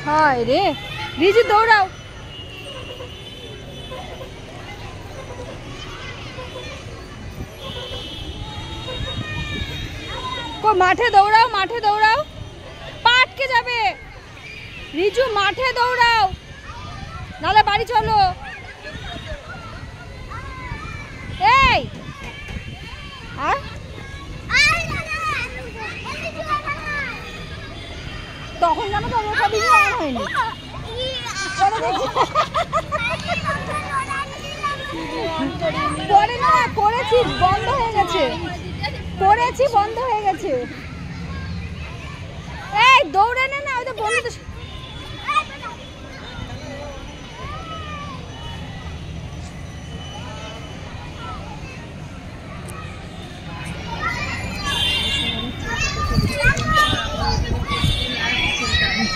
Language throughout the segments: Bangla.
हाय रे रिजु दौड़ाओ को माठे दौड़ाओ पा अटके जाबे रिजु माठे दौड़ाओ नाले बाड़ी चलो এই তখন জানো তো ওটা ভিডিও অন হয়নি পরে না করেছি বন্ধ হয়ে গেছে এই দৌড়ে নে না ওই তো বন্ধ তো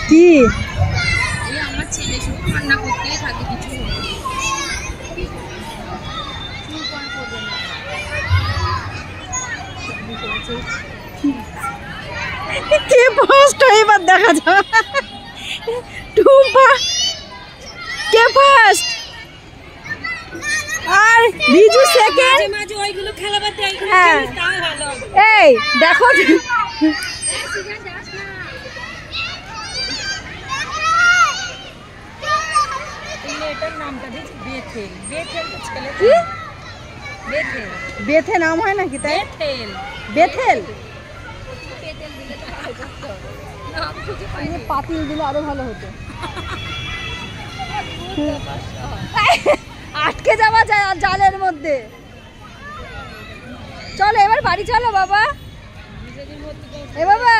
কি এই আমার ছেলে শুধু কান্না করতেই থাকে কিছু কে ফার্স্ট এবার দেখা যাবে টুম্পা কে ফার্স্ট আর রিজু সেকেন্ড মাঝে ওইগুলো খেলাবাতে এইগুলো খেলিস তাও ভালো এই দেখো बेथे नाम है ना कितना बेथेल पातिल दिले आरो ভালো হতো আটকে যাওয়া যায় জালের মধ্যে চলো এবার বাড়ি চলো বাবা এ বাবা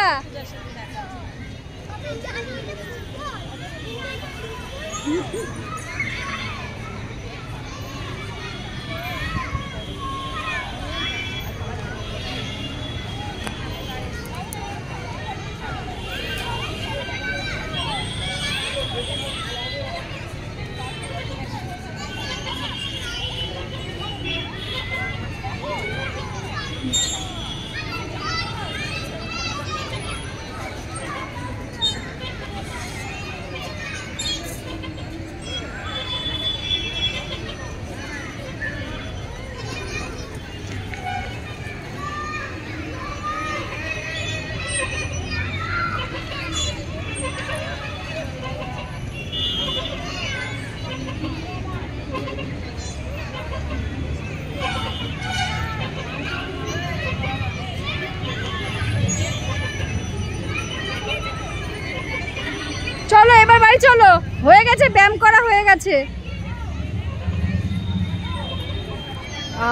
চলো এবার বাড়ি চলো হয়ে গেছে ব্যায়াম করা হয়ে গেছে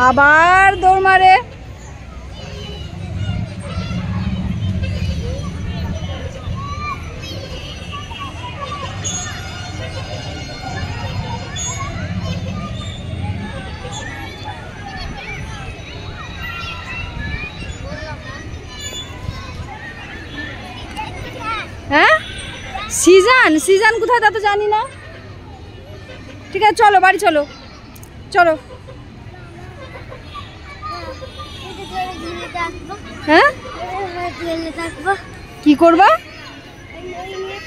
আবার দৌড় মারে হ্যাঁ सीजन কোথায় তা তো জানি না ঠিক আছে চলো বাড়ি চলো চলো হ্যাঁ কি করবা